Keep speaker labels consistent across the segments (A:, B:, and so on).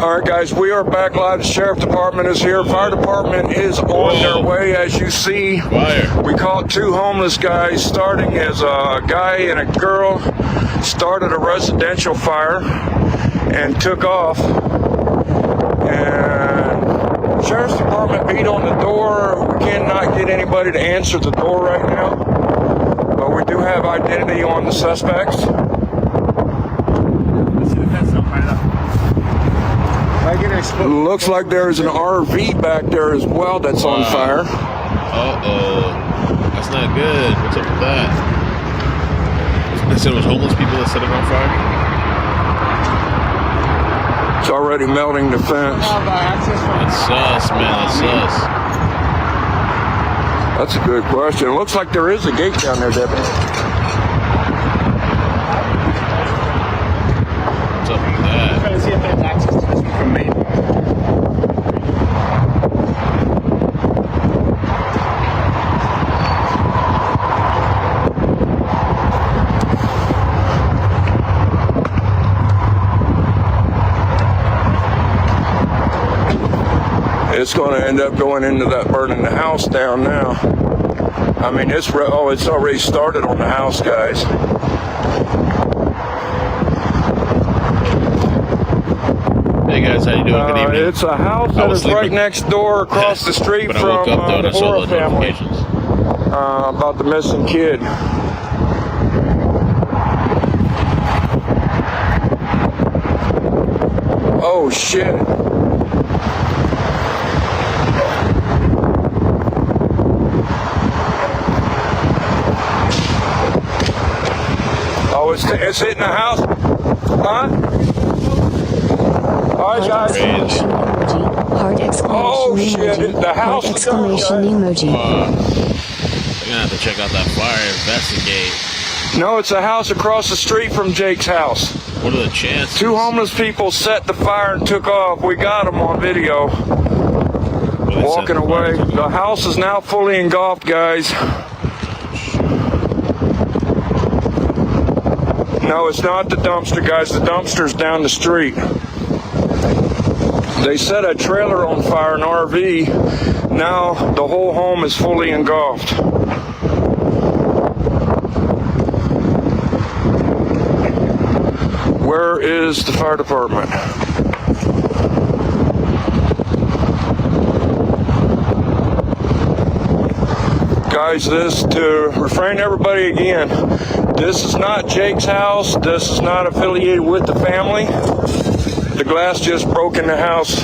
A: All right, guys, we are back live. The sheriff department is here. Fire department is on their way, as you see.
B: Fire.
A: We caught two homeless guys, starting as a guy and a girl, started a residential fire and took off. And sheriff's department beat on the door. We cannot get anybody to answer the door right now, but we do have identity on the suspects. Looks like there's an RV back there as well that's on fire.
B: Uh-oh. That's not good. What's up with that? They said it was homeless people that set it on fire?
A: It's already melting the fence.
B: That's sus, man. That's sus.
A: That's a good question. It looks like there is a gate down there, Debbie.
B: What's up with that?
C: I'm trying to see if there's access to this one from Maine.
A: It's going to end up going into that burning the house down now. I mean, it's already started on the house, guys.
B: Hey guys, how you doing? Good evening.
A: It's a house that is right next door across the street
B: But I
A: from
B: woke up though and I
A: the
B: saw
A: Haro
B: those
A: family
B: notifications.
A: about the missing kid. Oh shit. Oh, it's hitting the house. Huh? All right, guys.
D: Heart exclamation
A: Oh
D: emoji.
A: shit, the house
D: Heart
A: is down,
D: exclamation emoji.
B: They're gonna have to check out that fire, investigate.
A: No, it's a house across the street from Jake's house.
B: What are the chances?
A: Two homeless people set the fire and took off. We got them on video walking away. The house is now fully engulfed, guys. No, it's not the dumpster, guys. The dumpster's down the street. They set a trailer on fire, an RV. Now the whole home is fully engulfed. Where is the fire department? Guys, to refrain everybody again, this is not Jake's house. This is not affiliated with the family. The glass just broke in the house.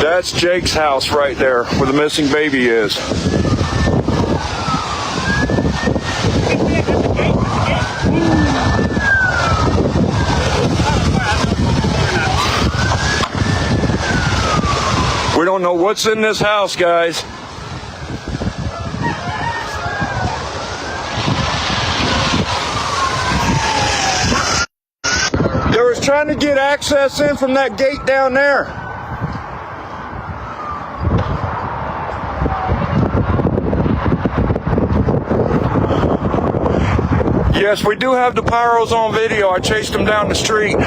A: That's Jake's house right there, where the missing baby is. We don't know what's in this house, guys. They was trying to get access in from that gate down there. Yes, we do have the pyros on video. I chased them down the street.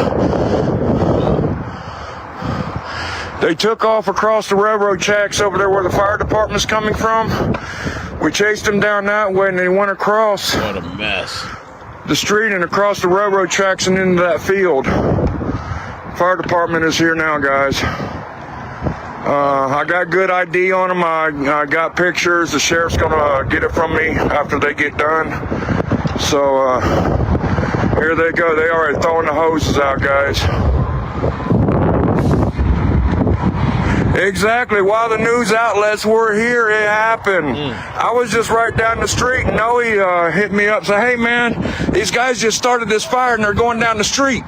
A: They took off across the railroad tracks over there where the fire department's coming from. We chased them down that way and they went across
B: What a mess.
A: the street and across the railroad tracks and into that field. Fire department is here now, guys. I got good ID on them. I got pictures. The sheriff's gonna get it from me after they get done. So here they go. They already throwing the hoses out, guys. Exactly. While the news outlets were here, it happened. I was just right down the street, and Noe hit me up and said, hey, man, these guys just started this fire, and they're going down the street.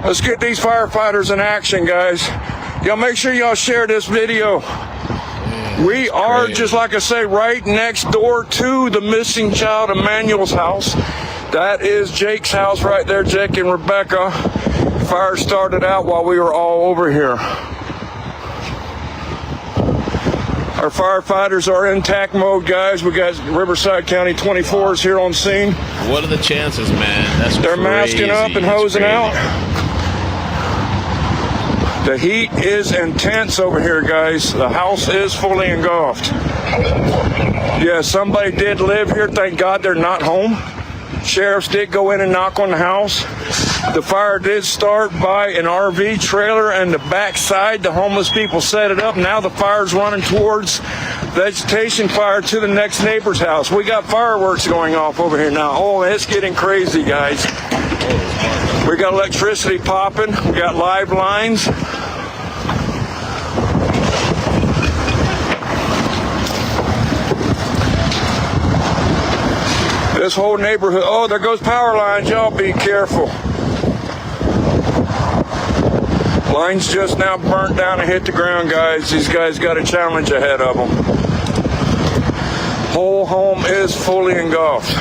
A: Let's get these firefighters in action, guys. Y'all make sure y'all share this video. We are, just like I say, right next door to the missing child, Emmanuel's house. That is Jake's house right there, Jake and Rebecca. Fire started out while we were all over here. Our firefighters are in TAC mode, guys. We got Riverside County 24s here on scene.
B: What are the chances, man? That's
A: They're
B: crazy.
A: masking up and hosing out. The heat is intense over here, guys. The house is fully engulfed. Yeah, somebody did live here. Thank God they're not home. Sheriffs did go in and knock on the house. The fire did start by an RV trailer and the backside. The homeless people set it up. Now the fire's running towards vegetation fire to the next neighbor's house. We got fireworks going off over here now. Oh, it's getting crazy, guys. We got electricity popping. We got live lines. This whole neighborhood, oh, there goes power lines. Y'all be careful. Lines just now burnt down and hit the ground, guys. These guys got a challenge ahead of them. Whole home is fully engulfed.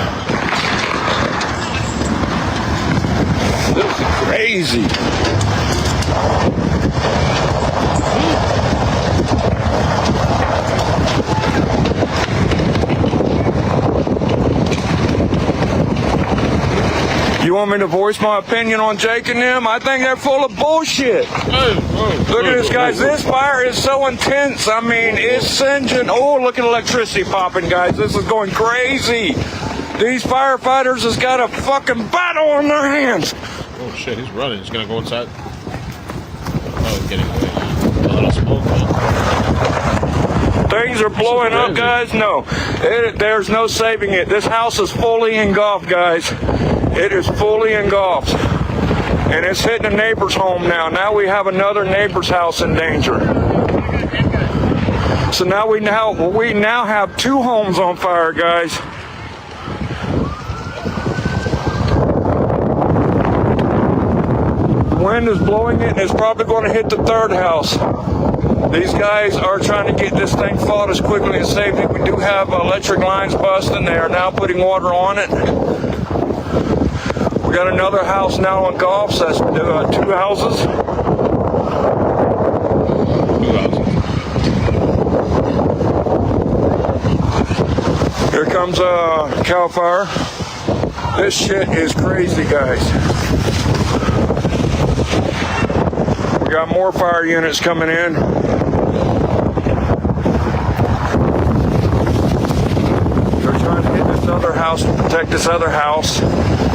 A: This is crazy. You want me to voice my opinion on Jake and them? I think they're full of bullshit. Look at this, guys. This fire is so intense. I mean, it's singeing. Oh, look at electricity popping, guys. This is going crazy. These firefighters has got a fucking battle on their hands.
B: Oh, shit. He's running. He's going to go inside. Oh, he's getting away. A lot of smoke, man.
A: Things are blowing up, guys. No, there's no saving it. This house is fully engulfed, guys. It is fully engulfed. And it's hitting a neighbor's home now. Now we have another neighbor's house in danger. So now we now have 2 homes on fire, guys. The wind is blowing it and it's probably going to hit the 3rd house. These guys are trying to get this thing fought as quickly and safely. We do have electric lines busting. They are now putting water on it. We got another house now engulfed. So that's 2 houses.
B: 2 houses.
A: Here comes Cal Fire. This shit is crazy, guys. We got more fire units coming in. They're trying to hit this other house to protect this other house.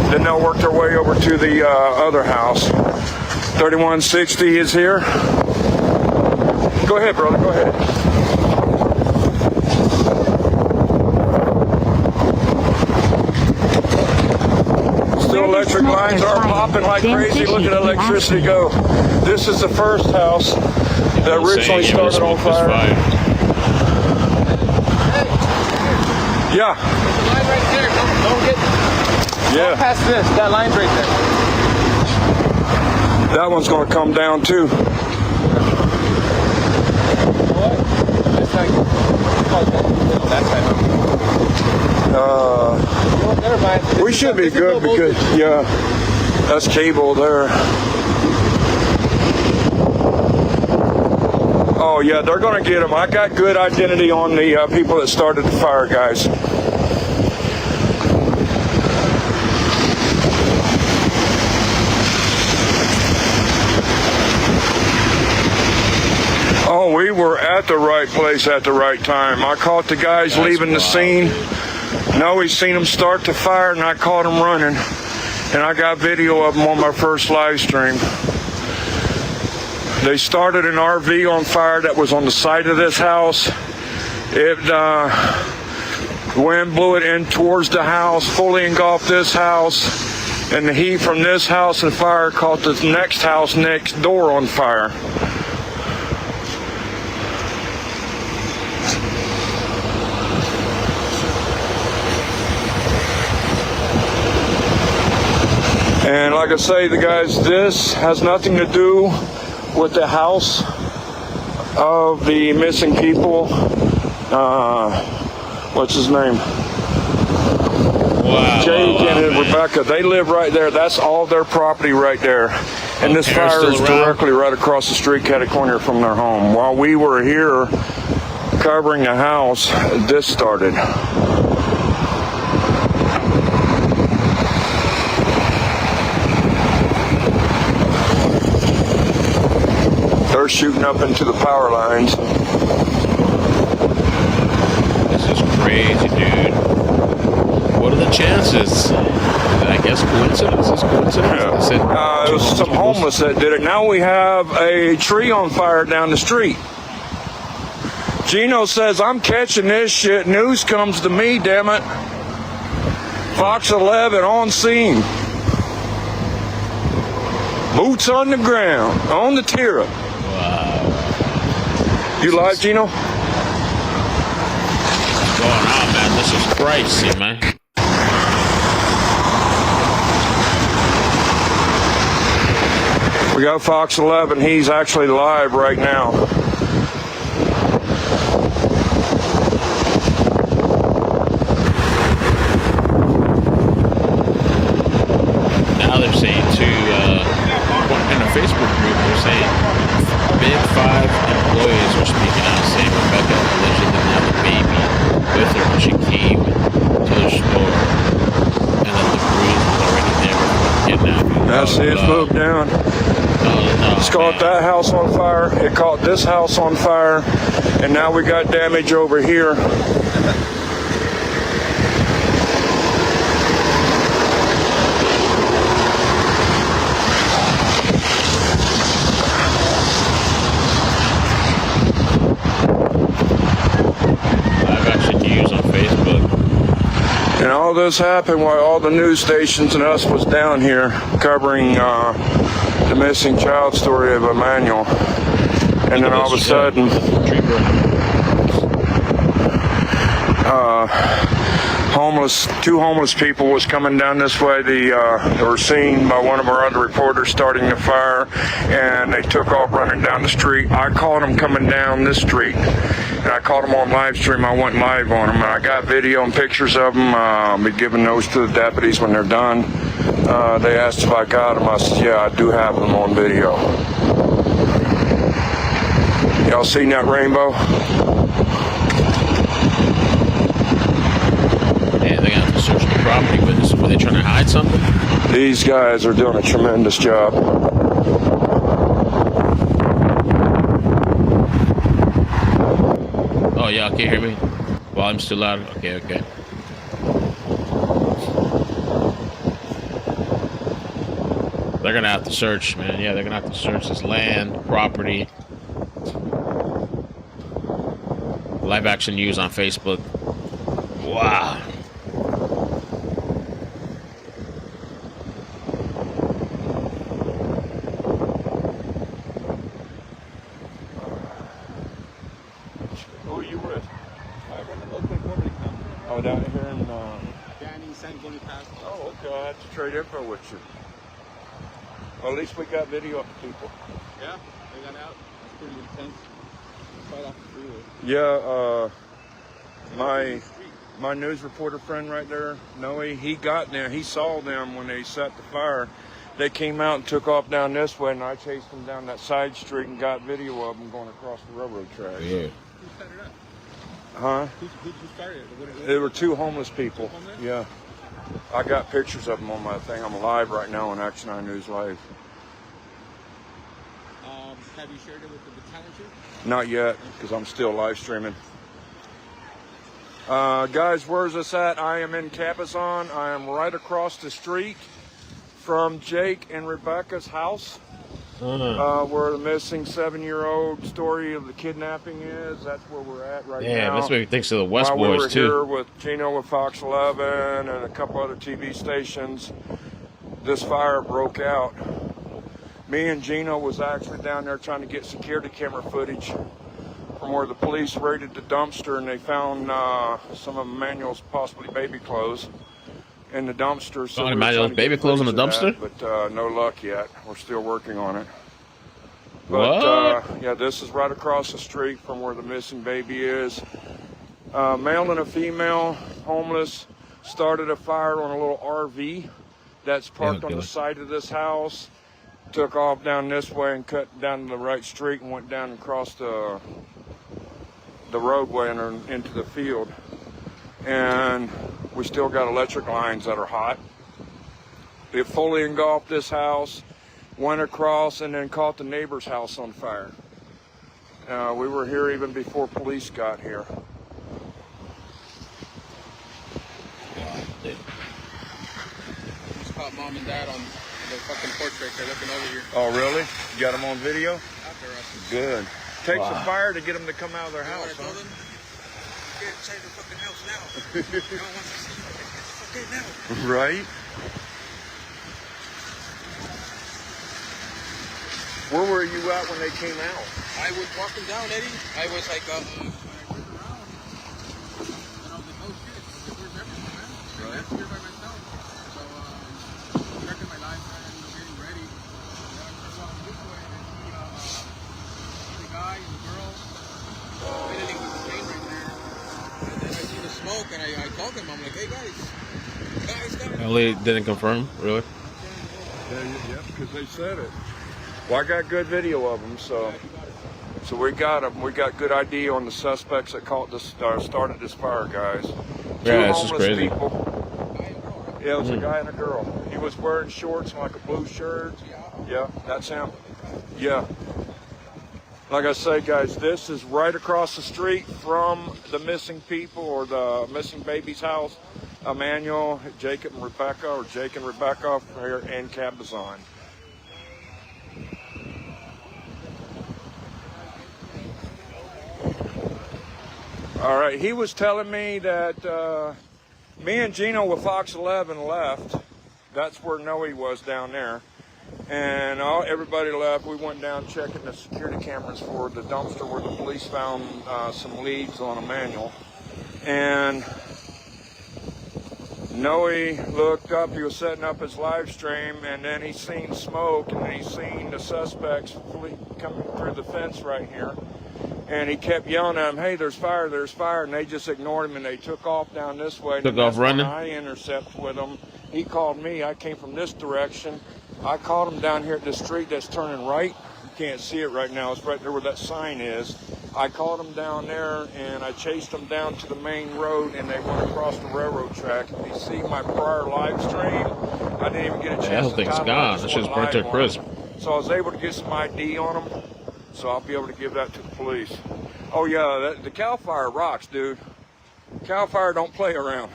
A: Then they'll work their way over to the other house. 3160 is here. Go ahead, brother. Go ahead. Still electric lines are popping like crazy. Look at electricity go. This is the first house that originally started on fire. Yeah.
C: There's a line right there. Don't get
A: Yeah.
C: past this. That line's right there.
A: That one's going to come down too.
C: What? It's like, that side. Never mind.
A: We should be good because, yeah, that's cable there. Oh, yeah, they're going to get them. I got good identity on the people that started the fire, guys. Oh, we were at the right place at the right time. I caught the guys leaving the scene. No, we seen them start the fire, and I caught them running. And I got video of them on my first live stream. They started an RV on fire that was on the side of this house. The wind blew it in towards the house, fully engulfed this house. And the heat from this house and fire caught the next house next door on fire. And like I say, the guys, this has nothing to do with the house of the missing people. What's his name?
B: Wow.
A: Jake and
B: man.
A: Rebecca. They live right there. That's all their property right there. And this fire is directly right across the street, catty corner from their home. While we were here covering the house, this started. They're shooting up into the power lines.
B: This is crazy, dude. What are the chances? I guess coincidence.
A: Yeah. It was some homeless that did it. Now we have a tree on fire down the street. Gino says, I'm catching this shit. News comes to me, damn it. Fox 11 on scene. Boots on the ground, on the tira.
B: Wow.
A: You live, Gino?
B: What's going on, man? This is crazy, man.
A: We got Fox 11. He's actually live right now.
B: Now they're saying in a Facebook group, they're saying Big 5 employees are speaking out, saying Rebecca allegedly had a baby with her when she came to the store, and that the bruise was already there before kidnapping.
A: That's it, moved down. It's caught that house on fire. It caught this house on fire. And now we got damage over here.
B: I've actually used on Facebook.
A: And all this happened while all the news stations and us was down here covering the missing child story of Emmanuel. And then all of a sudden, two homeless people was coming down this way. They were seen by one of our other reporters starting the fire, and they took off running down the street. I caught them coming down this street, and I caught them on live stream. I went live on them, and I got video and pictures of them. I'll be giving those to the deputies when they're done. They asked if I got them. I said, yeah, I do have them on video. Y'all seen that rainbow?
B: Yeah, they got to search the property with this. Were they trying to hide something?
A: These guys are doing a tremendous job.
B: Oh, yeah, can you hear me? Well, I'm still loud. Okay. They're going to have to search, man. Yeah, they're going to have to search this land, property. Live action news on Facebook. Wow.
A: Who are you with? Oh, down here in...
C: Danny, San Antonio Pass.
A: Oh, okay. I have to trade info with you. Well, at least we got video of the people.
C: Yeah, they got out. It's pretty intense. Right off the freeway.
A: Yeah, my news reporter friend right there, Noe, he got there. He saw them when they set the fire. They came out and took off down this way, and I chased them down that side street and got video of them going across the railroad tracks.
B: Yeah.
C: Who set it up?
A: Huh?
C: Who started it?
A: There were two homeless people. Yeah. I got pictures of them on my thing. I'm live right now on Action Eye News Live.
C: Have you shared it with the battalion chief?
A: Not yet, because I'm still live streaming. Guys, where's this at? I am in Cabazon. I am right across the street from Jake and Rebecca's house, where the missing 7-year-old story of the kidnapping is. That's where we're at right now.
B: Yeah, that's what he thinks of the West
A: While
B: Boys,
A: we were
B: too.
A: here with Gino with Fox 11 and a couple other TV stations, this fire broke out. Me and Gino was actually down there trying to get security camera footage from where the police raided the dumpster, and they found some of Emmanuel's possibly baby clothes in the dumpster. So we were
B: Emmanuel's
A: trying to
B: baby
A: get
B: clothes in the
A: footage of
B: dumpster?
A: that, but no luck yet. We're still working on it. But yeah, this is right across the street from where the missing baby is. Male and a female, homeless, started a fire on a little RV that's parked on the side of this house. Took off down this way and cut down the right street and went down across the the roadway and into the field. And we still got electric lines that are hot. It fully engulfed this house, went across, and then caught the neighbor's house on fire. We were here even before police got here.
C: Just caught mom and dad on the fucking porch right there looking over here.
A: Oh, really? You got them on video?
C: Out there, Arson.
A: Good. Takes a fire to get them to come out of their house,
C: I told
A: huh?
C: them? Get inside the fucking house now. I don't want to see you. Get the fuck in now.
A: Right? Where were you at when they came out?
C: I was walking down, Eddie. I was like, when I turned around, and I was like, oh shit, where's everyone, man?
A: Right.
C: I'm here by myself. So, checking my life, man, getting ready. Then I started walking this way, and I see the guy and the girl fiddling with the chain right there. And then I see the smoke, and I told them, I'm like, hey guys.
B: Ellie didn't confirm, really?
A: Yeah, because they said it. Well, I got good video of them, so we got them. We got good ID on the suspects that caught this, started this fire, guys.
B: Yeah,
A: Two
B: this is
A: homeless
B: crazy.
A: people. Yeah, it was a guy and a girl. He was wearing shorts and like a blue shirt. Yeah, that's him. Yeah. Like I say, guys, this is right across the street from the missing people or the missing baby's house. Emmanuel, Jake and Rebecca here in Cabazon. All right, he was telling me that me and Gino with Fox 11 left. That's where Noe was down there. And everybody left. We went down checking the security cameras for the dumpster where the police found some leads on Emmanuel. And Noe looked up, he was setting up his live stream, and then he seen smoke, and then he seen the suspects coming through the fence right here. And he kept yelling at them, hey, there's fire, and they just ignored him, and they took off down this way.
B: Took off running?
A: I intercept with him. He called me, I came from this direction. I caught him down here at the street that's turning right. You can't see it right now, it's right there where that sign is. I caught him down there, and I chased him down to the main road, and they went across the railroad track. If you see my prior live stream, I didn't even get a chance to
B: That whole thing's
A: title it.
B: gone.
A: I
B: That
A: just
B: shit's
A: went
B: burnt to
A: live
B: a
A: on
B: crisp.
A: it. So I was able to get some ID on him, so I'll be able to give that to the police. Oh yeah, the Cal Fire rocks, dude. Cal Fire don't play around.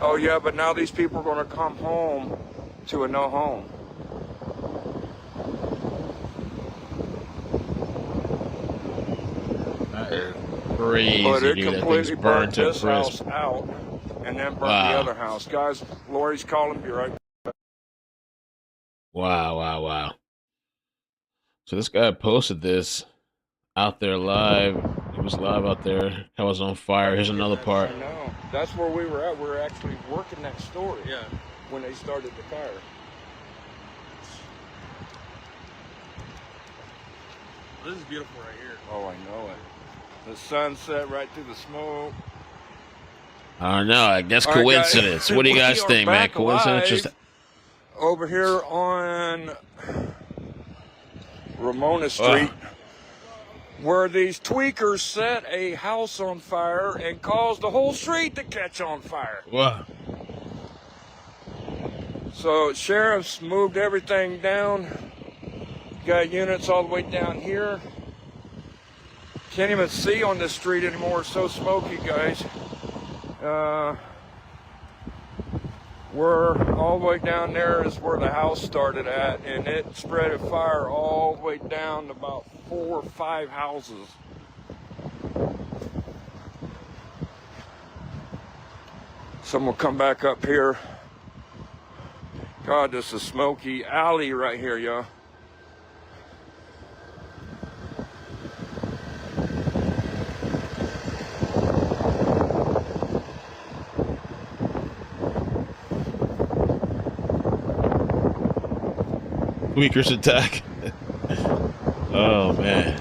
A: Oh yeah, but now these people are going to come home to a no home.
B: That is crazy,
A: But it
B: dude. That
A: completely
B: thing's
A: burnt
B: burnt to a
A: this house
B: crisp.
A: out, and then burnt the
B: Wow.
A: other house. Guys, Lori's calling. Be right back.
B: Wow. So this guy posted this out there live. He was live out there. I was on fire. Here's another part.
A: I know. That's where we were at. We were actually working that story.
C: Yeah.
A: When they started the fire.
C: This is beautiful right here.
A: Oh, I know it. The sunset right through the smoke.
B: I don't know. I guess
A: All right,
B: coincidence.
A: guys.
B: What do you
A: We
B: guys
A: are
B: think, man?
A: back
B: Coincidence?
A: live
B: Just
A: over here on Ramona Street, where these tweakers set a house on fire and caused the whole street to catch on fire.
B: wow.
A: So sheriffs moved everything down. Got units all the way down here. Can't even see on this street anymore. It's so smoky, guys. We're all the way down there is where the house started at, and it spread a fire all the way down to about 4 or 5 houses. Some will come back up here. God, this is a smoky alley right here, y'all.
B: Tweakers attack. Oh, man.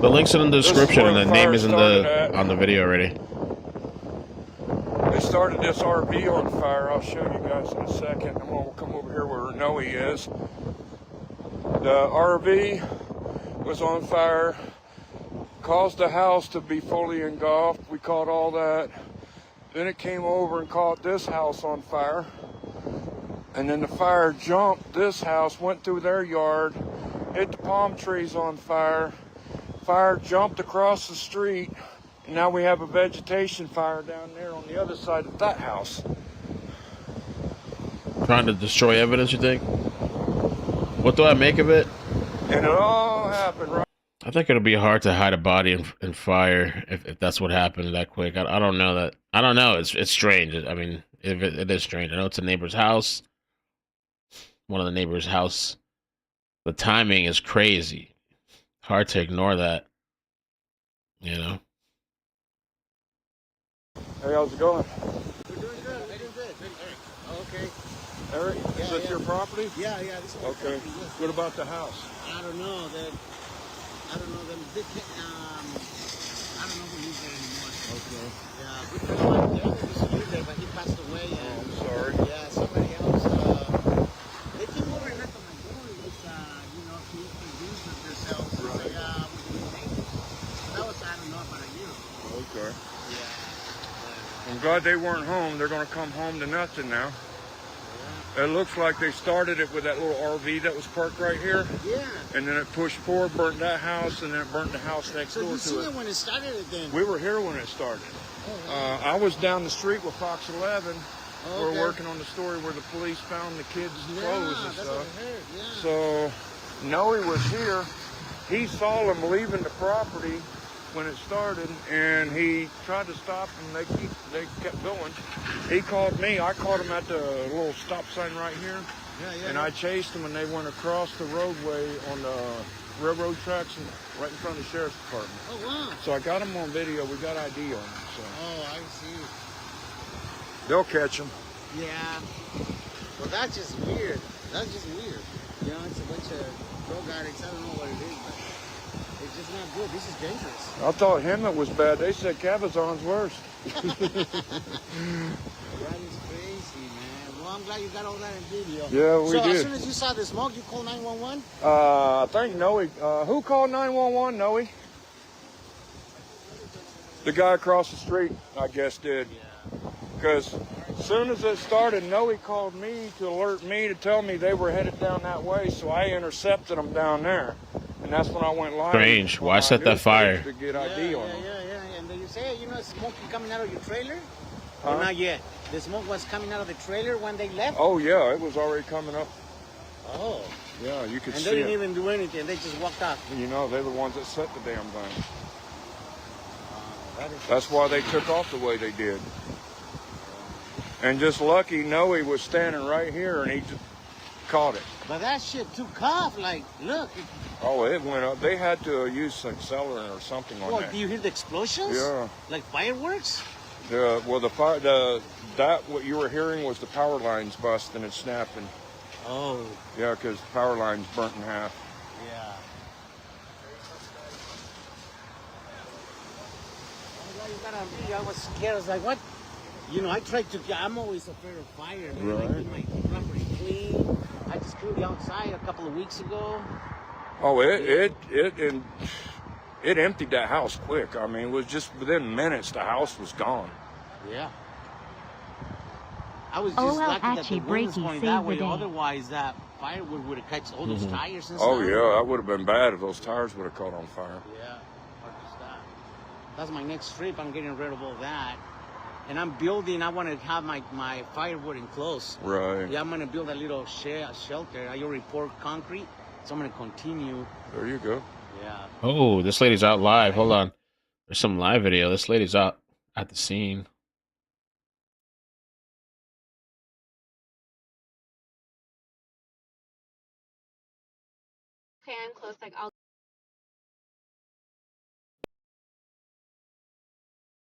B: The link's in the description, and the name is in on the video already.
A: They started this RV on fire. I'll show you guys in a second. I'm gonna come over here where Noe is. The RV was on fire, caused the house to be fully engulfed. We caught all that. Then it came over and caught this house on fire. And then the fire jumped this house, went through their yard, hit the palm trees on fire. Fire jumped across the street. And now we have a vegetation fire down there on the other side of that house.
B: Trying to destroy evidence, you think? What do I make of it?
A: And it all happened right.
B: I think it'll be hard to hide a body in fire if that's what happened that quick. I don't know that. I don't know. It's strange. I mean, it is strange. I know it's a neighbor's house. One of the neighbor's house. The timing is crazy. Hard to ignore that. You know.
A: Hey, how's it going?
E: We're doing good. We're doing good. Eric. Oh, okay.
A: Eric, is this your property?
E: Yeah, this is my
A: Okay.
E: property, yes.
A: What about the house?
E: I don't know. I don't know them. I don't know who lives there anymore.
A: Okay.
E: Yeah, good friend of mine there used to live there, but he passed away.
A: Oh,
E: And
A: I'm sorry.
E: yeah, somebody else. They came over and knocked on my door. It was, to introduce themselves. And say, we're doing things. That was, I don't know, about a year ago.
A: Okay.
E: Yeah.
A: I'm glad they weren't home. They're going to come home to nothing now. It looks like they started it with that little RV that was parked right here.
E: Yeah.
A: And then it pushed forward, burnt that house, and then it burnt the house next
E: So
A: door
E: you
A: to
E: seen
A: it.
E: it when it started then?
A: We were here when it started.
E: Oh, wow.
A: I was down the street with Fox 11.
E: Oh,
A: We're
E: okay.
A: working on the story where the police found the kids' clothes and
E: that's
A: stuff.
E: what I heard. Yeah.
A: So Noe was here. He saw them leaving the property when it started, and he tried to stop them. They kept going. He called me. I caught him at the little stop sign right here, and I chased them, and they went across the roadway on the railroad tracks and right in front of the sheriff's department.
E: Oh, wow.
A: So I got them on video. We got ID on them. So
E: Oh, I see.
A: they'll catch them.
E: Yeah. Well, that's just weird. That's just weird. You know, it's a bunch of drug addicts. I don't know what it is, but it's just not good. This is dangerous.
A: I thought Hemet was bad. They said Cabazon's worse.
E: That is crazy, man. Well, I'm glad you got all that in video.
A: Yeah, we
E: so
A: did.
E: as soon as you saw the smoke, you called 911?
A: I think Noe. Who called 911? Noe? The guy across the street, I guess, did. Because as soon as it started, Noe called me to alert me to tell me they were headed down that way, so I intercepted them down there. And that's when I went live.
B: Strange. Why set that fire?
A: To get ID on them.
E: Yeah. And then you say, smoke coming out of your trailer?
A: Huh?
E: Or not yet? The smoke was coming out of the trailer when they left?
A: Oh, yeah, it was already coming up.
E: Oh.
A: Yeah, you could
E: And
A: see
E: they didn't
A: it.
E: even do anything. They just walked off.
A: You know, they're the ones that set the damn thing.
E: That is
A: That's why they took off the way they did. And just lucky, Noe was standing right here, and he just caught it.
E: But that shit took off. Like, look.
A: Oh, it went up. They had to use accelerant or something on
E: Well,
A: that.
E: do you hear the explosions?
A: Yeah.
E: Like fireworks?
A: What you were hearing was the power lines busting and snapping.
E: Oh.
A: Yeah, because the power lines burnt in half.
E: Yeah. I'm glad you got on video. I was scared. I was like, what? I'm always afraid of fire. Man. I keep my property clean. I just cleaned the outside a couple of weeks ago.
A: Oh, it emptied that house quick. I mean, it was just within minutes the house was gone.
E: Yeah. I was just lucky that the wind was going that way.
D: the day.
E: Otherwise, that firewood would have catch all those tires and
A: Oh
E: stuff.
A: yeah, that would have been bad if those tires would have caught on fire.
E: Yeah. Hard to stop. That's my next trip. I'm getting rid of all that. And I'm building, I want to have my firewood enclosed.
A: Right.
E: Yeah, I'm going to build a little shelter. I already poured concrete, so I'm going to continue.
A: There you go.
E: Yeah.
B: Oh, this lady's out live. Hold on. There's some live video. This lady's out at the scene.
F: Okay, I'm close. Like, I'll.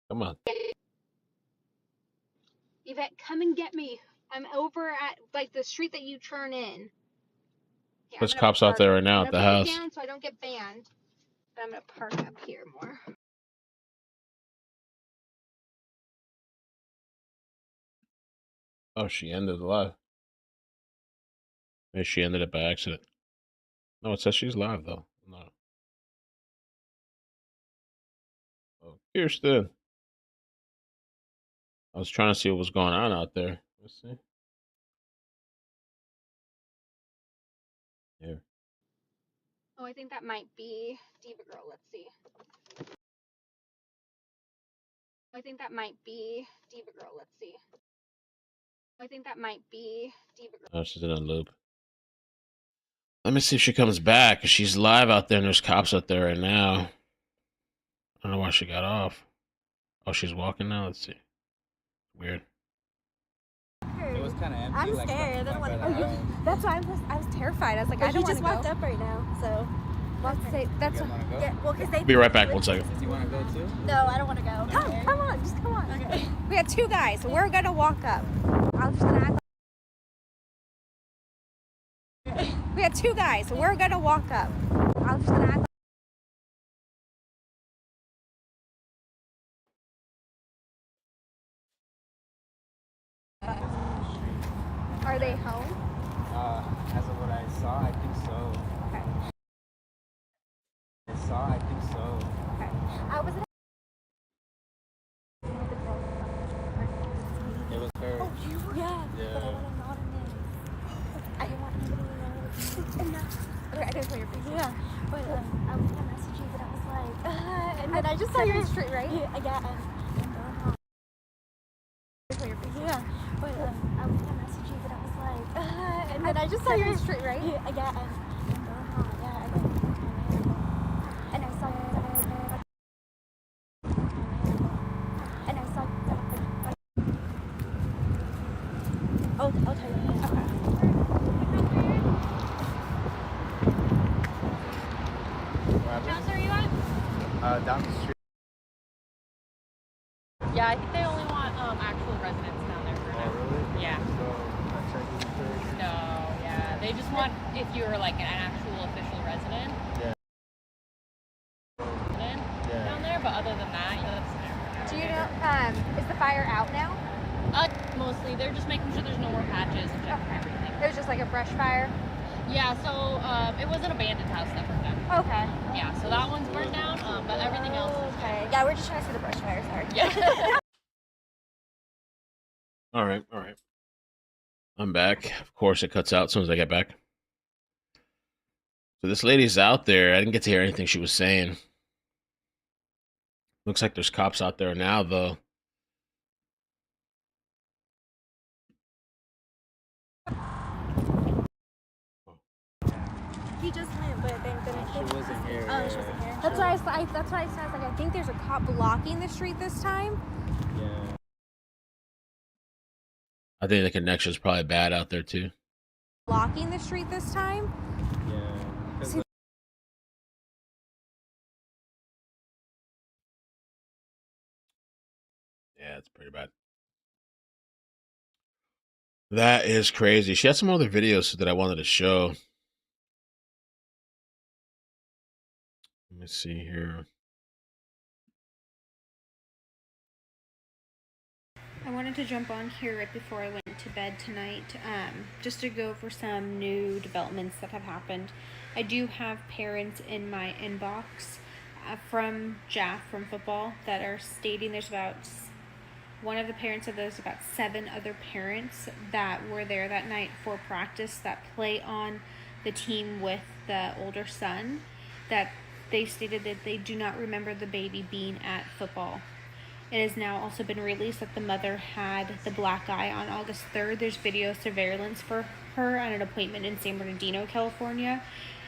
B: Come on.
F: Yvette, come and get me. I'm over at like the street that you turn in. Yeah,
B: There's cops out there right now at the house.
F: Down so I don't get banned. But I'm gonna park up here more.
B: Oh, she ended the live. Maybe she ended it by accident. No, it says she's live though. No. Oh, Kirsten. I was trying to see what was going on out there. Let's see. Here.
F: Oh, I think that might be Diva Girl. Let's see. I think that might be Diva Girl. Let's see. I think that might be Diva Girl.
B: Oh, she's in a loop. Let me see if she comes back. She's live out there and there's cops out there right now. I don't know why she got off. Oh, she's walking now? Let's see. Weird.
E: It was kind of empty.
G: I'm
E: like,
G: scared. I don't want to go.
E: That's
G: That's why I was terrified. I was like, I don't want to go. He just walked up right now, so. That's
E: what.
G: Yeah, well, because they.
B: Be right back. 1 second.
E: Do you want to go too?
G: No, I don't want to go. Come on, just come on. Okay. We got 2 guys. So we're gonna walk up. I'm just gonna act. We got 2 guys. So we're gonna walk up. I'm just gonna act. Are they home?
E: As of what I saw, I think so.
G: Okay.
E: I think so.
G: Okay. I was.
E: It was her.
G: Oh, you were? Yeah. But I want to know her name. I didn't want anybody to know. Okay, I didn't know your face. Yeah. But I was gonna message you, but I was like, and then I just saw your street, right? Yeah. Yeah. But I was gonna message you, but I was like, and then I just saw your street, right? Yeah. Yeah. And I saw you. And I saw. I'll tell you. Okay.
H: House are you at?
E: Down the street.
H: Yeah, I think they only want actual residents down there for now.
E: Really?
H: Yeah.
E: So, I checked in first.
H: No, yeah. They just want if you're like an actual official resident.
E: Yeah.
H: Down there, but other than that, that's there for now.
G: Do you know? Is the fire out now?
H: Mostly, they're just making sure there's no more patches and checking everything.
G: It was just like a brush fire.
H: Yeah, so it was an abandoned house that burned down.
G: Okay.
H: Yeah, so that one's burned down, but everything else is
G: Okay. Yeah, we're just trying to see the brush fire. Sorry.
H: Yeah.
B: All right. I'm back. Of course, it cuts out as soon as I get back. So this lady's out there. I didn't get to hear anything she was saying. Looks like there's cops out there now, though.
G: He just went, but then
E: She wasn't here.
G: Oh, she wasn't here. That's why that's why I said, like, I think there's a cop blocking the street this time.
E: Yeah.
B: I think the connection's probably bad out there, too.
G: Blocking the street this time.
E: Yeah.
G: See-
B: Yeah, it's pretty bad. That is crazy. She had some other videos that I wanted to show. Let me see here.
I: I wanted to jump on here right before I went to bed tonight, just to go over some new developments that have happened. I do have parents in my inbox from Jaff from football that are stating there's about, one of the parents said there's about 7 other parents that were there that night for practice that play on the team with the older son, that they stated that they do not remember the baby being at football. It has now also been released that the mother had the black eye on August 3rd. There's video surveillance for her at an appointment in San Bernardino, California.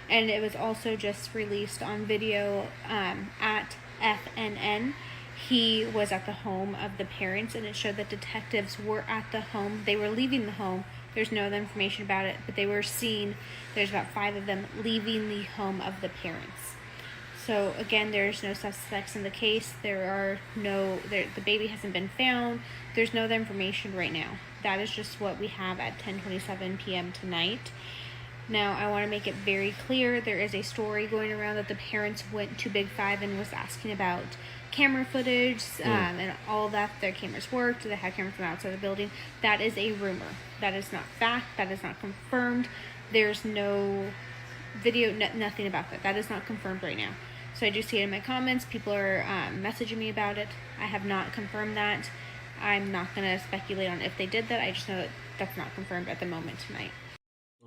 I: And it was also just released on video at FNN. He was at the home of the parents, and it showed that detectives were at the home. They were leaving the home. There's no other information about it, but they were seen. There's about 5 of them leaving the home of the parents. So again, there's no suspects in the case. The baby hasn't been found. There's no other information right now. That is just what we have at 10:27 p.m. tonight. Now, I want to make it very clear, there is a story going around that the parents went to Big 5 and was asking about camera footage and all that. Their cameras worked. They had cameras from outside the building. That is a rumor. That is not fact. That is not confirmed. There's no video, nothing about that. That is not confirmed right now. So I do see it in my comments. People are messaging me about it. I have not confirmed that. I'm not going to speculate on if they did that. I just know that that's not confirmed at the moment tonight.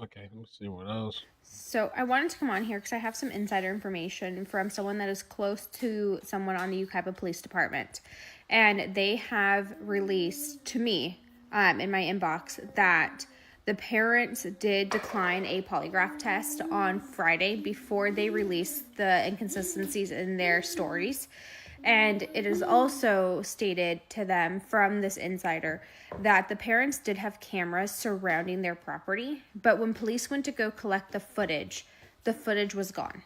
B: Okay, let's see what else.
I: So I wanted to come on here because I have some insider information from someone that is close to someone on the Yucaipa Police Department. And they have released to me in my inbox that the parents did decline a polygraph test on Friday before they released the inconsistencies in their stories. And it is also stated to them from this insider that the parents did have cameras surrounding their property, but when police went to go collect the footage was gone.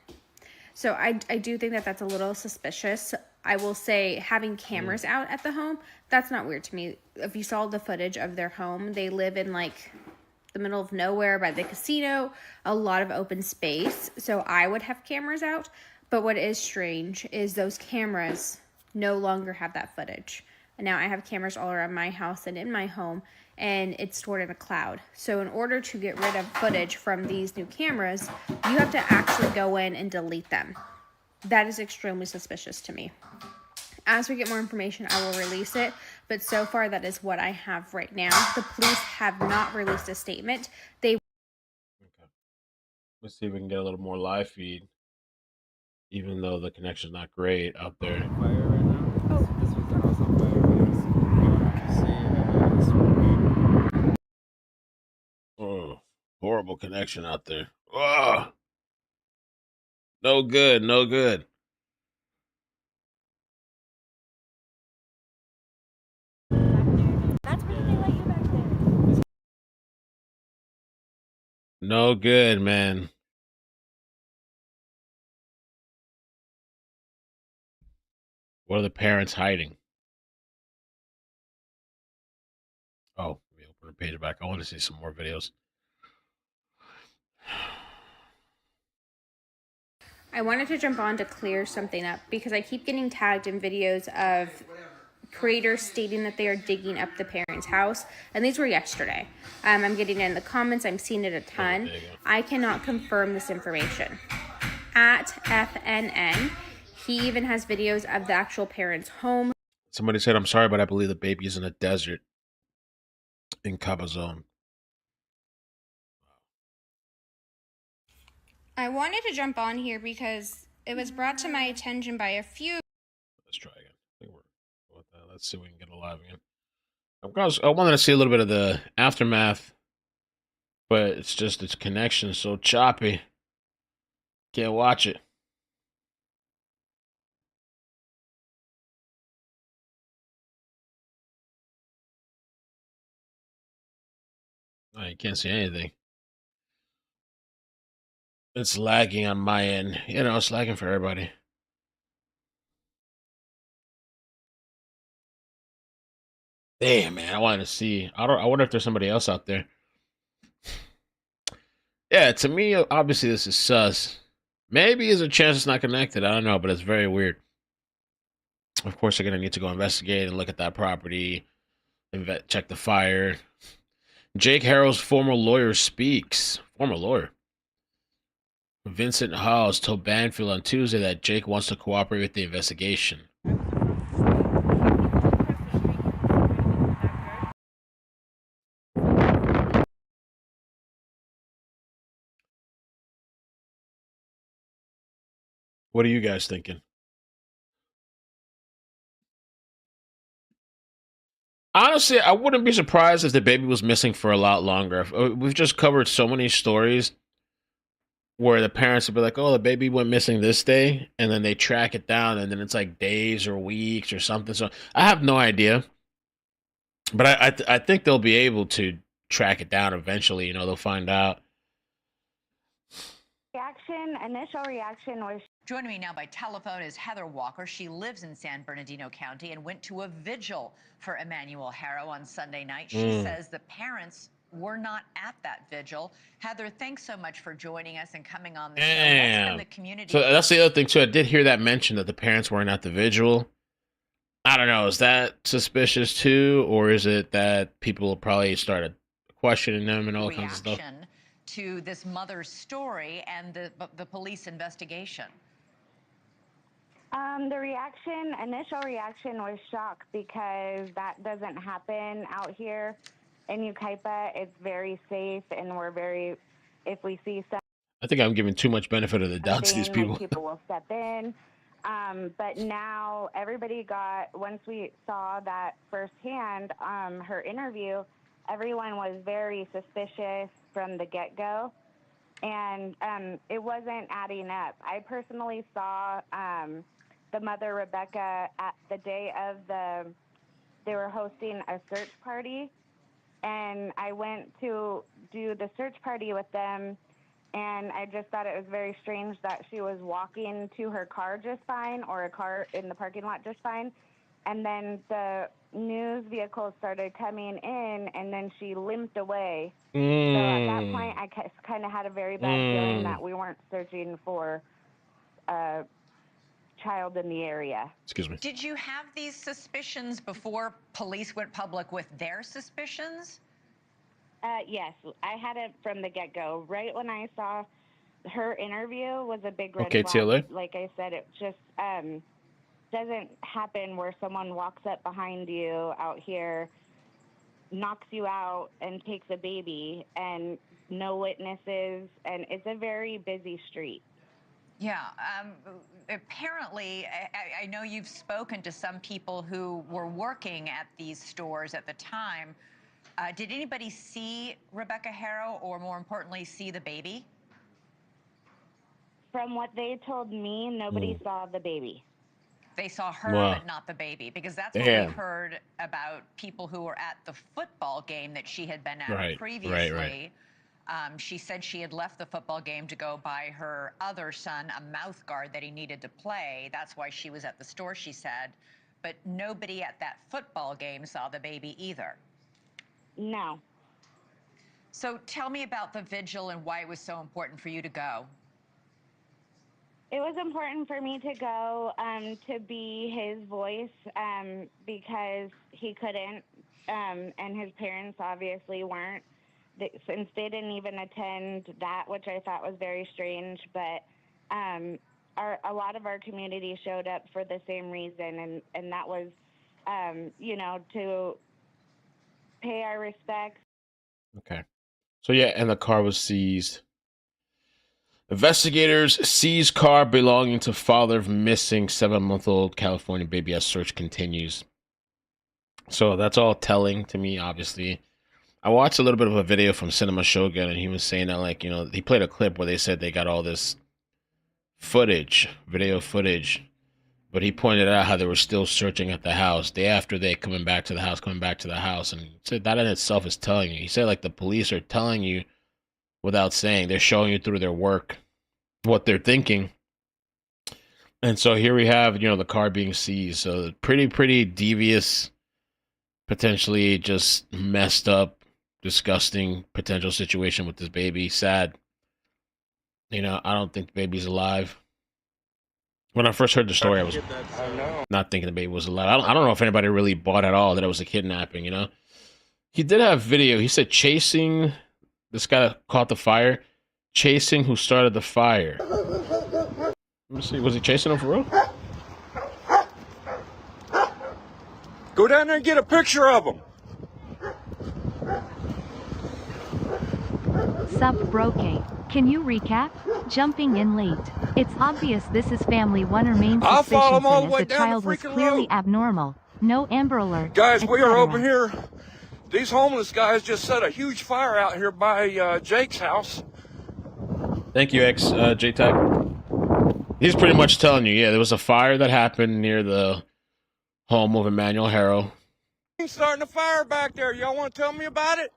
I: So I do think that that's a little suspicious. I will say having cameras out at the home, that's not weird to me. If you saw the footage of their home, they live in like the middle of nowhere by the casino, a lot of open space. So I would have cameras out. But what is strange is those cameras no longer have that footage. And now I have cameras all around my house and in my home, and it's stored in a cloud. So in order to get rid of footage from these new cameras, you have to actually go in and delete them. That is extremely suspicious to me. As we get more information, I will release it. But so far, that is what I have right now. The police have not released a statement.
B: Okay. Let's see if we can get a little more live feed. Even though the connection's not great out there.
C: Fire right now. This was the house on fire.
B: Oh, horrible connection out there. Oh, no good, no good.
G: That's where they let you back there.
B: No good, man. What are the parents hiding? Oh, let me open the page back. I want to see some more videos.
I: I wanted to jump on to clear something up because I keep getting tagged in videos of creators stating that they are digging up the parents' house, and these were yesterday. I'm getting it in the comments. I'm seeing it a ton. I cannot confirm this information. At FNN, he even has videos of the actual parents' home.
B: Somebody said, I'm sorry, but I believe the baby is in a desert in Cabazon.
I: I wanted to jump on here because it was brought to my attention by a few.
B: Let's try again. I think we're with that. Let's see if we can get it live again. I wanted to see a little bit of the aftermath, but it's just its connection is so choppy. Can't watch it. Oh, you can't see anything. It's lagging on my end. You know, it's lagging for everybody. Damn, man, I wanted to see. I wonder if there's somebody else out there. Yeah, to me, obviously this is sus. Maybe there's a chance it's not connected. I don't know, but it's very weird. Of course, they're gonna need to go investigate and look at that property, check the fire. Jake Haro's former lawyer speaks. Former lawyer. Vincent Hawes told Banfield on Tuesday that Jake wants to cooperate with the investigation. What are you guys thinking? Honestly, I wouldn't be surprised if the baby was missing for a lot longer. We've just covered so many stories where the parents would be like, oh, the baby went missing this day, and then they track it down, and then it's like days or weeks or something. So I have no idea. But I think they'll be able to track it down eventually. You know, they'll find out.
J: Initial reaction was...
K: Joining me now by telephone is Heather Walker. She lives in San Bernardino County and went to a vigil for Emmanuel Haro on Sunday night. She says the parents were not at that vigil. Heather, thanks so much for joining us and coming on the show. The community.
B: So that's the other thing too. I did hear that mention that the parents weren't at the vigil. I don't know. Is that suspicious too, or is it that people probably started questioning them and all kinds of stuff?
K: Reaction to this mother's story and the police investigation.
J: The initial reaction was shock because that doesn't happen out here in Yucaipa. It's very safe, and if we see something,
B: I think I'm giving too much benefit of the doubt to these people.
J: like, people will step in. But now once we saw that firsthand, her interview, everyone was very suspicious from the get-go, and it wasn't adding up. I personally saw the mother, Rebecca, at the day of they were hosting a search party, and I went to do the search party with them, and I just thought it was very strange that she was walking to her car just fine, or a car in the parking lot just fine, and then the news vehicles started coming in, and then she limped away. So at that point, I kind of had a very bad feeling that we weren't searching for a child in the area.
B: Excuse me.
K: Did you have these suspicions before police went public with their suspicions?
J: Yes, I had it from the get-go. Right when I saw her interview was a big red flag.
B: TLA.
J: Like I said, it just doesn't happen where someone walks up behind you out here, knocks you out, and takes a baby, and no witnesses, and it's a very busy street.
K: Yeah. Apparently, I know you've spoken to some people who were working at these stores at the time. Did anybody see Rebecca Haro, or more importantly, see the baby?
J: From what they told me, nobody saw the baby.
K: They saw her, but not the baby, because that's what we heard about people who were at the football game that she had been at previously. Right. She said she had left the football game to go buy her other son a mouth guard that he needed to play. That's why she was at the store, she said. But nobody at that football game saw the baby either.
J: No.
K: So tell me about the vigil and why it was so important for you to go.
J: It was important for me to go to be his voice because he couldn't, and his parents obviously weren't, since they didn't even attend that, which I thought was very strange. But a lot of our community showed up for the same reason, and that was, to pay our respects.
B: Okay. So yeah, and the car was seized. Investigators seize car belonging to father of missing 7-month-old California baby as search continues. So that's all telling to me, obviously. I watched a little bit of a video from Cinema Shogun, and he was saying that, like, he played a clip where they said they got all this video footage, but he pointed out how they were still searching at the house day after day, coming back to the house, and he said that in itself is telling you. He said, like, the police are telling you without saying. They're showing you through their work what they're thinking. And so here we have, the car being seized. So pretty devious, potentially just messed up, disgusting potential situation with this baby. Sad. I don't think the baby's alive. When I first heard the story, I was not thinking the baby was alive. I don't know if anybody really bought at all that it was a kidnapping, He did have video. He said chasing this guy that caught the fire, chasing who started the fire. Let me see. Was he chasing him for real?
A: Go down there and get a picture of him.
L: Sup, broke. Can you recap? Jumping in late. It's obvious this is family one. Or main suspicion is the child was clearly abnormal. No Amber Alert.
A: Guys, we are over here. These homeless guys just set a huge fire out here by Jake's house.
B: Thank you, J-Tech. He's pretty much telling you, there was a fire that happened near the home of Emmanuel Haro.
A: Starting a fire back there. Y'all want to tell me about it?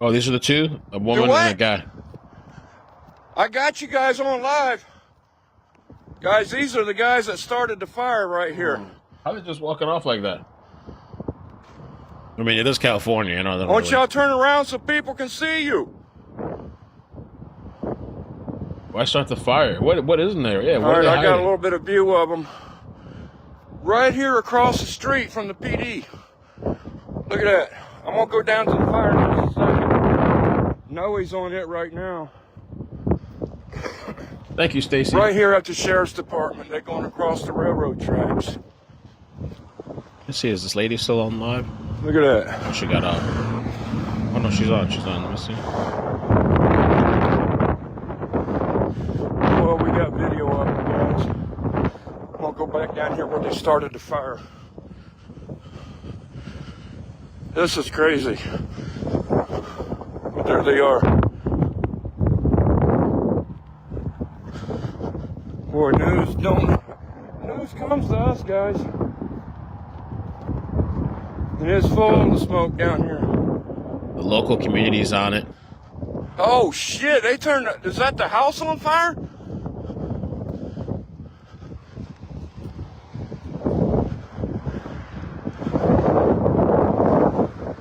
B: Oh, these are the two? A woman and a guy.
A: I got you guys on live. Guys, these are the guys that started the fire right here.
B: How are they just walking off like that? I mean, it is California,
A: Why don't y'all turn around so people can see you?
B: Why start the fire? What is in there? Yeah,
A: all right, I got a little bit of view of them. Right here across the street from the PD. Look at that. I'm gonna go down to the fire in just a second. Noe's on it right now.
B: Thank you, Stacy.
A: Right here at the sheriff's department. They're going across the railroad tracks.
B: Let's see, is this lady still on live?
A: Look at that.
B: Oh, she got off. Oh no, she's on. She's on. Let me see.
A: Well, we got video of it, guys. I'm gonna go back down here where they started the fire. This is crazy. But there they are. Boy, news comes to us, guys. And it's full of smoke down here.
B: The local community's on it.
A: Oh shit, they turned, is that the house on fire?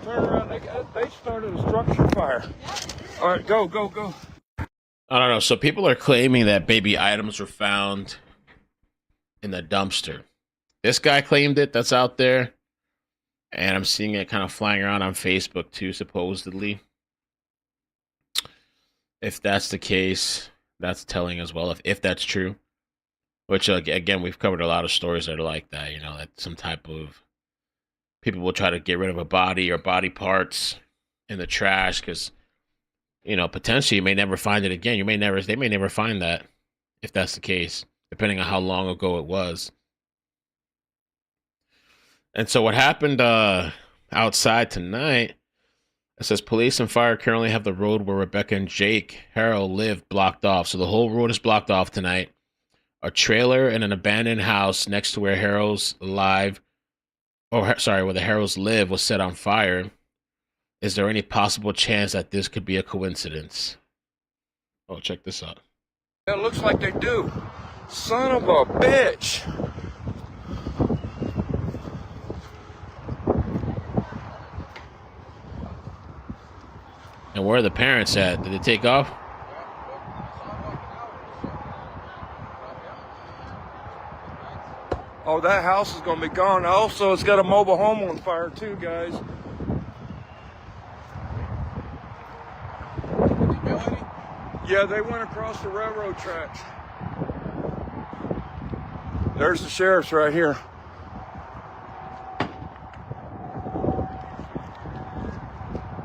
A: Turn around, they started a structure fire. All right, go.
B: I don't know. So people are claiming that baby items were found in the dumpster. This guy claimed it. That's out there. And I'm seeing it kind of flying around on Facebook too, supposedly. If that's the case, that's telling as well. If that's true. Which, again, we've covered a lot of stories that are like that. You know, that some type of... people will try to get rid of a body or body parts in the trash because... you know, potentially you may never find it again. They may never find that if that's the case, depending on how long ago it was. And so what happened outside tonight, it says police and fire currently have the road where Rebecca and Jake Haro live blocked off. So the whole road is blocked off tonight. A trailer and an abandoned house next to where where the Haros live was set on fire. Is there any possible chance that this could be a coincidence? Oh, check this out.
A: It looks like they do. Son of a bitch.
B: And where are the parents at? Did they take off?
A: Oh, that house is going to be gone. Also, it's got a mobile home on fire too, guys. Yeah, they went across the railroad tracks. There's the sheriff's right here.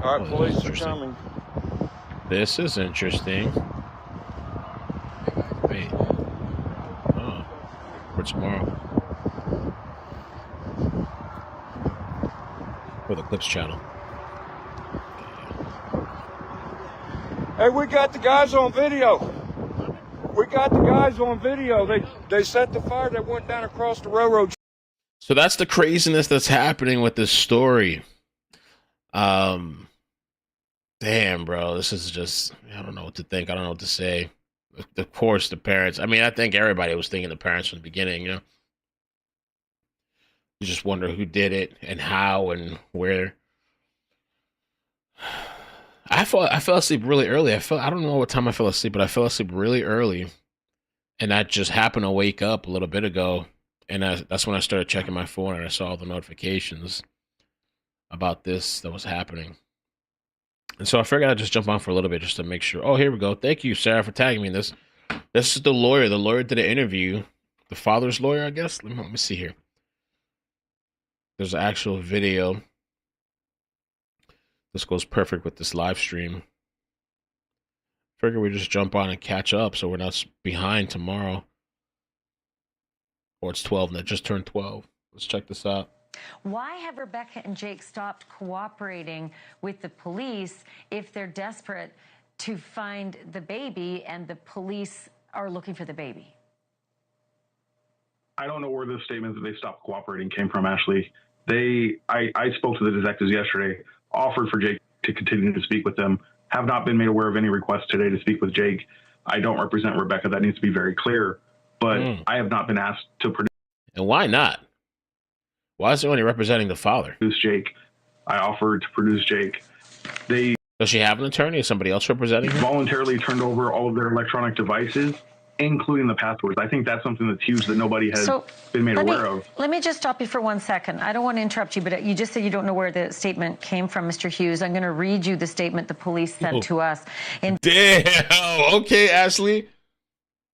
A: All right, police are coming.
B: This is interesting. Wait. Oh. For tomorrow. For the Clips channel.
A: Hey, we got the guys on video. They set the fire that went down across the railroad.
B: So that's the craziness that's happening with this story. Damn, bro, this is just, I don't know what to think. I don't know what to say. Of course, the parents. I mean, I think everybody was thinking the parents from the beginning, you know? You just wonder who did it and how and where. I fell asleep really early. I don't know what time I fell asleep, but I fell asleep really early. And I just happened to wake up a little bit ago. And that's when I started checking my phone and I saw all the notifications about this that was happening. And so I figured I'd just jump on for a little bit just to make sure. Oh, here we go. Thank you, Sarah, for tagging me in this. This is the lawyer. The lawyer did an interview. The father's lawyer, I guess. Let me see here. There's an actual video. This goes perfect with this live stream. Figure we just jump on and catch up so we're not behind tomorrow. Or it's 12 and it just turned 12. Let's check this out.
M: Why have Rebecca and Jake stopped cooperating with the police if they're desperate to find the baby and the police are looking for the baby?
N: I don't know where the statement that they stopped cooperating came from, Ashley. I spoke to the detectives yesterday, offered for Jake to continue to speak with them, have not been made aware of any requests today to speak with Jake. I don't represent Rebecca. That needs to be very clear. But I have not been asked to produce.
B: And why not? Why is it only representing the father?
N: Produce Jake. I offered to produce Jake. Does
B: she have an attorney? Is somebody else representing her?
N: Voluntarily turned over all of their electronic devices including the passwords. I think that's something that's huge that nobody has been made aware of.
M: Let me just stop you for 1 second. I don't want to interrupt you, but you just said you don't know where the statement came from, Mr. Hughes. I'm going to read you the statement the police sent to us.
B: Damn. Okay, Ashley.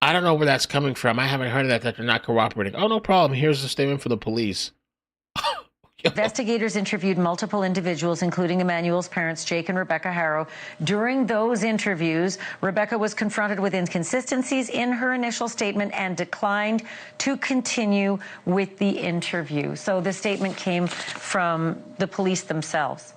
B: I don't know where that's coming from. I haven't heard of that they're not cooperating. Oh, no problem. Here's the statement for the police.
M: Investigators interviewed multiple individuals, including Emmanuel's parents, Jake and Rebecca Haro. During those interviews, Rebecca was confronted with inconsistencies in her initial statement and declined to continue with the interview. So the statement came from the police themselves.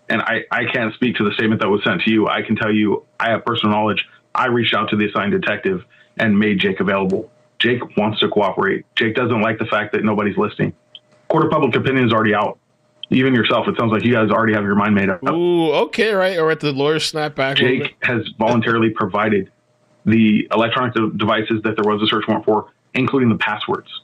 N: And I can't speak to the statement that was sent to you. I can tell you, I have personal knowledge. I reached out to the assigned detective and made Jake available. Jake wants to cooperate. Jake doesn't like the fact that nobody's listening. Court of public opinion is already out. Even yourself, it sounds like you guys already have your mind made up.
B: Ooh, okay, right. Or at the lawyer snap back.
N: Jake has voluntarily provided the electronic devices that there was a search warrant for, including the passwords.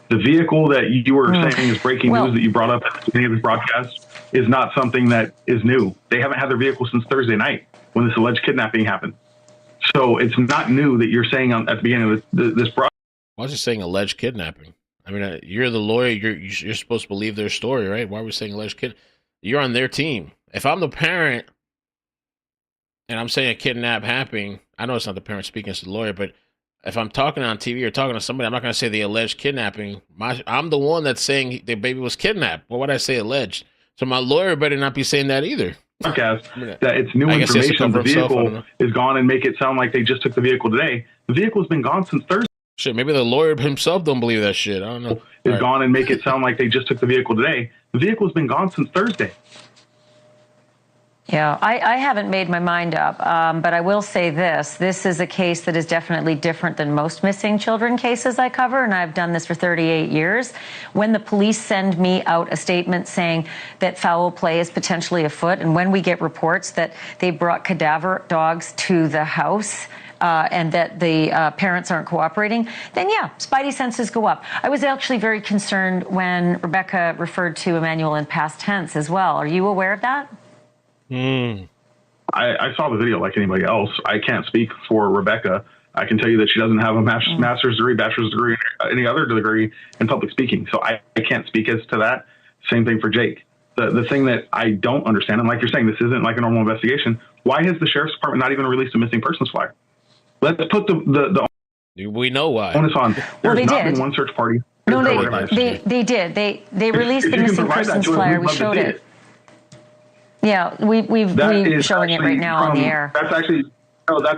N: The vehicle that you were saying is breaking news that you brought up at the beginning of this broadcast is not something that is new. They haven't had their vehicle since Thursday night when this alleged kidnapping happened. So it's not new that you're saying at the beginning of this broadcast.
B: Why is he saying alleged kidnapping? I mean, you're the lawyer. You're supposed to believe their story, right? Why are we saying alleged kid? You're on their team. If I'm the parent and I'm saying a kidnap happening, I know it's not the parent speaking, it's the lawyer, but if I'm talking on TV or talking to somebody, I'm not going to say the alleged kidnapping. I'm the one that's saying the baby was kidnapped. Well, why would I say alleged? So my lawyer better not be saying that either.
N: That it's new information. The vehicle is gone and make it sound like they just took the vehicle today. The vehicle's been gone since Thursday.
B: Shit, maybe the lawyer himself don't believe that shit. I don't know.
N: Is gone and make it sound like they just took the vehicle today. The vehicle's been gone since Thursday.
M: Yeah, I haven't made my mind up, but I will say this. This is a case that is definitely different than most missing children cases I cover, and I've done this for 38 years. When the police send me out a statement saying that foul play is potentially afoot, and when we get reports that they brought cadaver dogs to the house, and that the parents aren't cooperating, then yeah, spidey senses go up. I was actually very concerned when Rebecca referred to Emmanuel in past tense as well. Are you aware of that?
N: I saw the video like anybody else. I can't speak for Rebecca. I can tell you that she doesn't have a master's degree, bachelor's degree, any other degree in public speaking. So I can't speak as to that. Same thing for Jake. The thing that I don't understand, and like you're saying, this isn't like a normal investigation. Why has the sheriff's department not even released a missing persons flyer? Let's put the
B: we know why.
N: Onus on. There's not been one search party.
M: No, they did. They released the missing persons flyer. We showed it. Yeah, we're showing it right now on the air.
N: That's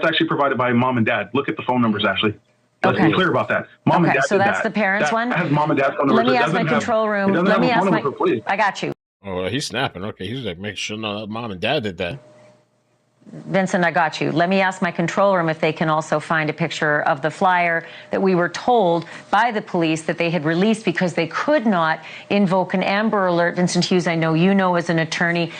N: actually provided by mom and dad. Look at the phone numbers, Ashley. Let's be clear about that. Mom and dad
M: so
N: did
M: that's the parents' one?
N: That has mom and dad's phone numbers.
M: Let me ask my control room. Let me ask my. I got you.
B: Oh, well, he's snapping. Okay, he's like, make sure that mom and dad did that.
M: Vincent, I got you. Let me ask my control room if they can also find a picture of the flyer that we were told by the police that they had released because they could not invoke an Amber Alert. Vincent Hughes, I know you know as an attorney,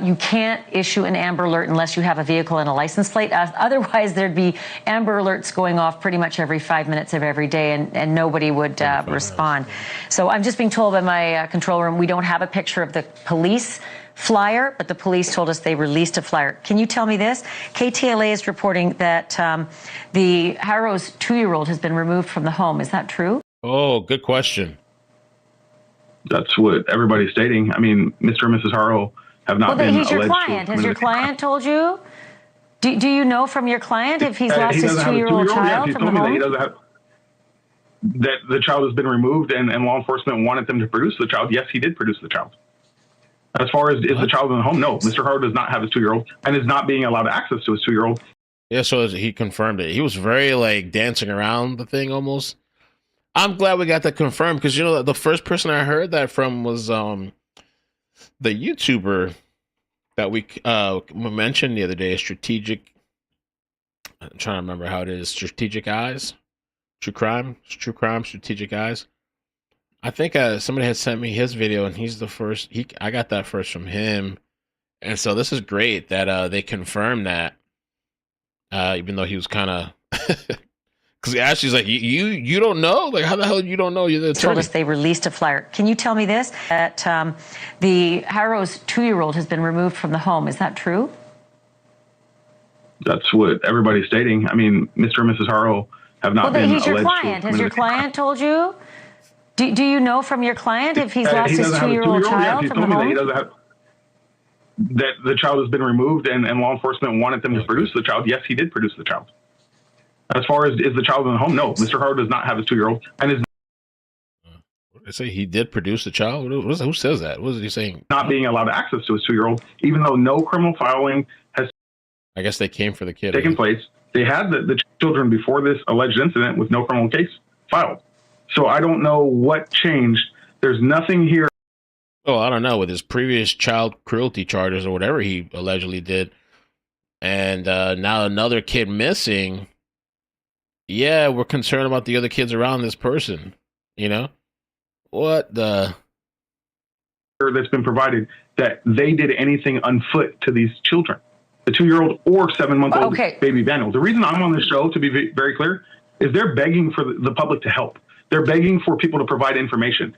M: you can't issue an Amber Alert unless you have a vehicle and a license plate. Otherwise, there'd be Amber Alerts going off pretty much every 5 minutes of every day, and nobody would respond. So I'm just being told by my control room we don't have a picture of the police flyer, but the police told us they released a flyer. Can you tell me this? KTLA is reporting that the Haro's 2-year-old has been removed from the home. Is that true?
B: Oh, good question.
N: That's what everybody's stating. I mean, Mr. and Mrs. Haro have not been
M: he's your
N: alleged
M: client.
N: to
M: Has your client told you? Do you know from your client if he's lost his 2-year-old child from the home?
N: He doesn't have, that the child has been removed and law enforcement wanted them to produce the child. Yes, he did produce the child. As far as is the child in the home, no. Mr. Haro does not have his 2-year-old and is not being allowed access to his 2-year-old.
B: Yeah, so he confirmed it. He was very like dancing around the thing almost. I'm glad we got that confirmed because, you know, the first person I heard that from was the YouTuber that we mentioned the other day, Strategic. I'm trying to remember how it is. Strategic Eyes. True Crime, Strategic Eyes. I think somebody had sent me his video, and he's the first. I got that first from him, and so this is great that they confirmed that. Even though he was kind of, because Ashley's like, you don't know, like how the hell you don't know? You're the attorney.
M: Told us they released a flyer. Can you tell me this? That the Haro's 2-year-old has been removed from the home. Is that true?
N: That's what everybody's stating. I mean, Mr. and Mrs. Haro have not been
M: he's your
N: alleged
M: client.
N: to
M: Has your client told you? Do you know from your client if he's lost
N: he
M: his
N: doesn't have a
M: 2-year-old
N: Yes,
M: child
N: he's
M: from the
N: told me that
M: home?
N: he doesn't have that the child has been removed and law enforcement wanted them to produce the child. Yes, he did produce the child. As far as is the child in the home, no. Mr. Haro does not have his 2-year-old and is
B: What did they say? He did produce the child? Who says that? What is he saying?
N: not being allowed access to his 2-year-old, even though no criminal filing has
B: I guess they came for the kid.
N: taken place. They had the children before this alleged incident with no criminal case filed. So I don't know what changed. There's nothing here.
B: Oh, I don't know. With his previous child cruelty charges or whatever he allegedly did, and now another kid missing. Yeah, we're concerned about the other kids around this person. You know? What the?
N: That's been provided that they did anything unfoot to these children, the 2-year-old or 7-month-old baby Emmanuel. The reason I'm on this show, to be very clear, is they're begging for the public to help. They're begging for people to provide information.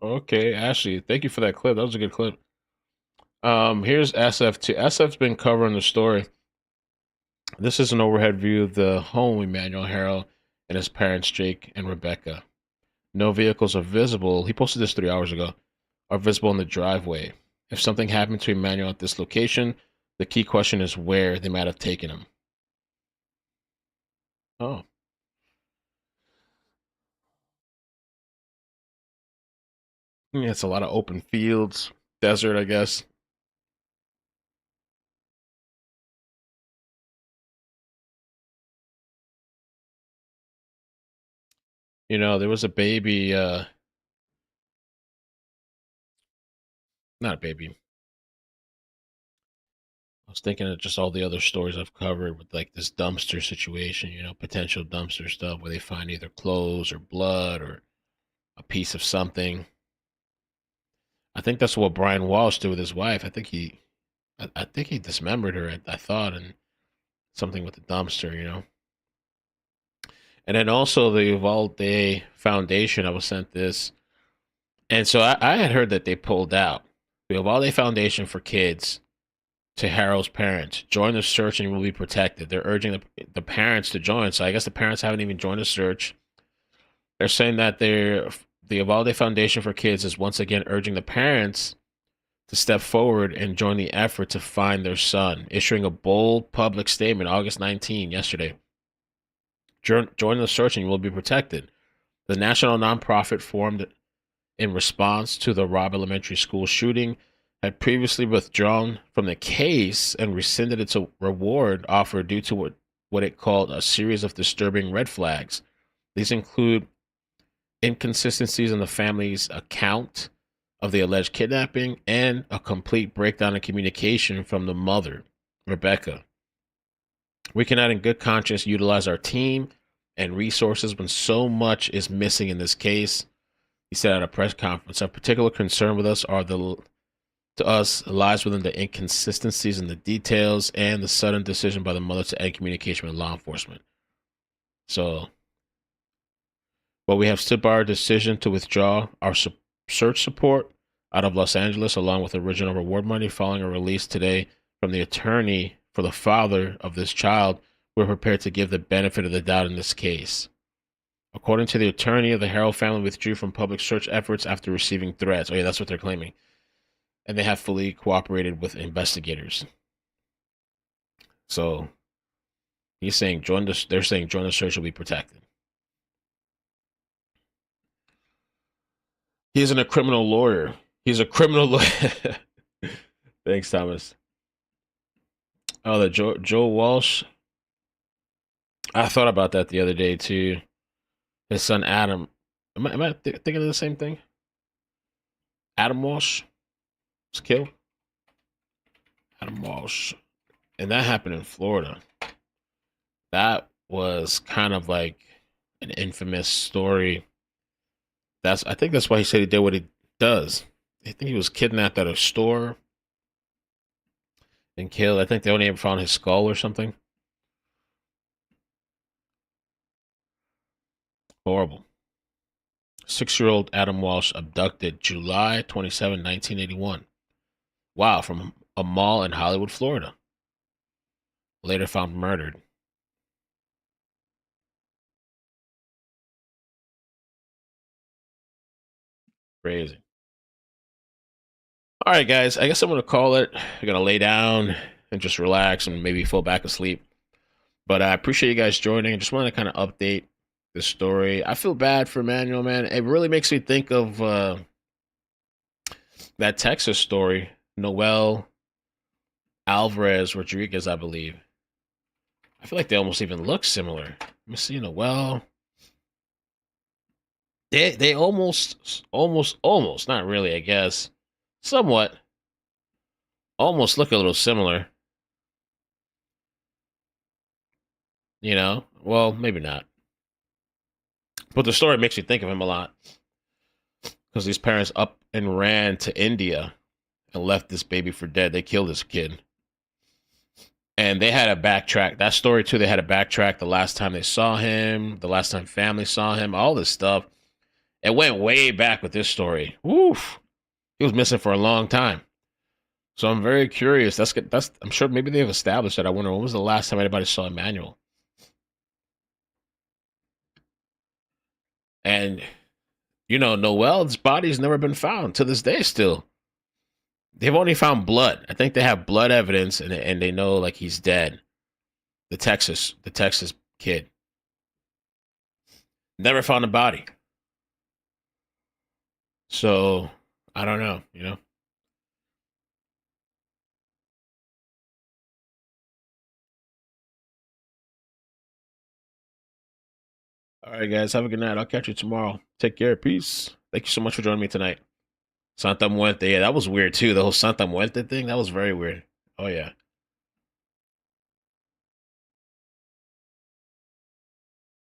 B: Okay, Ashley, thank you for that clip. That was a good clip. Here's SF2. SF's been covering the story. This is an overhead view of the home Emmanuel Haro and his parents, Jake and Rebecca. No vehicles are visible. He posted this 3 hours ago. Are visible in the driveway. If something happened to Emmanuel at this location, the key question is where they might have taken him. Oh. Yeah, it's a lot of open fields, desert, I guess. You know, there was a baby, not a baby. I was thinking of just all the other stories I've covered with like this dumpster situation, you know, potential dumpster stuff where they find either clothes or blood or a piece of something. I think that's what Brian Walsh did with his wife. I think he dismembered her, I thought, and something with the dumpster, you know. And then also the Uvalde Foundation, I was sent this. And so I had heard that they pulled out. The Uvalde Foundation for Kids to Haro's parents. Join the search and you will be protected. They're urging the parents to join. So I guess the parents haven't even joined the search. They're saying that the Uvalde Foundation for Kids is once again urging the parents to step forward and join the effort to find their son, issuing a bold public statement August 19, yesterday. Join the search and you will be protected. The national nonprofit formed in response to the Robb Elementary School shooting had previously withdrawn from the case and rescinded its reward offer due to what it called a series of disturbing red flags. These include inconsistencies in the family's account of the alleged kidnapping and a complete breakdown in communication from the mother, Rebecca. We cannot in good conscience utilize our team and resources when so much is missing in this case, he said at a press conference. Of particular concern with us lies within the inconsistencies in the details and the sudden decision by the mother to end communication with law enforcement. So, but we have stood by our decision to withdraw our search support out of Los Angeles along with original reward money following a release today from the attorney for the father of this child. We're prepared to give the benefit of the doubt in this case. According to the attorney of the Haro family, withdrew from public search efforts after receiving threats. Oh yeah, that's what they're claiming. And they have fully cooperated with investigators. So he's saying they're saying join the search will be protected. He isn't a criminal lawyer. He's a criminal lawyer. Thanks, Thomas. Oh, the Joe Walsh. I thought about that the other day too. His son Adam. Am I thinking of the same thing? Adam Walsh was killed. Adam Walsh, and that happened in Florida. That was kind of like an infamous story. I think that's why he said he did what he does. I think he was kidnapped at a store and killed. I think they only ever found his skull or something. Horrible. 6-year-old Adam Walsh abducted July 27, 1981. Wow, from a mall in Hollywood, Florida. later found murdered. Crazy. All right, guys. I guess I'm going to call it. I'm going to lay down and just relax and maybe fall back asleep. But I appreciate you guys joining. I just wanted to kind of update the story. I feel bad for Emmanuel, man. It really makes me think of that Texas story. Noel Alvarez Rodriguez, I believe. I feel like they almost even look similar. Let me see, Noel. They almost, not really, I guess. Somewhat. Almost look a little similar. You know? Well, maybe not. But the story makes me think of him a lot. Because these parents up and ran to India and left this baby for dead. They killed this kid. And they had to backtrack. That story, too, they had to backtrack the last time they saw him, the last time family saw him, all this stuff. It went way back with this story. Woof. He was missing for a long time. So I'm very curious. I'm sure maybe they've established that. I wonder when was the last time anybody saw Emmanuel? And, you know, Noel's body's never been found to this day still. They've only found blood. I think they have blood evidence and they know like he's dead. The Texas kid. Never found a body. So, I don't know, you know. All right, guys. Have a good night. I'll catch you tomorrow. Take care. Peace. Thank you so much for joining me tonight. Santa Muerte. Yeah, that was weird, too. The whole Santa Muerte thing. That was very weird. Oh, yeah.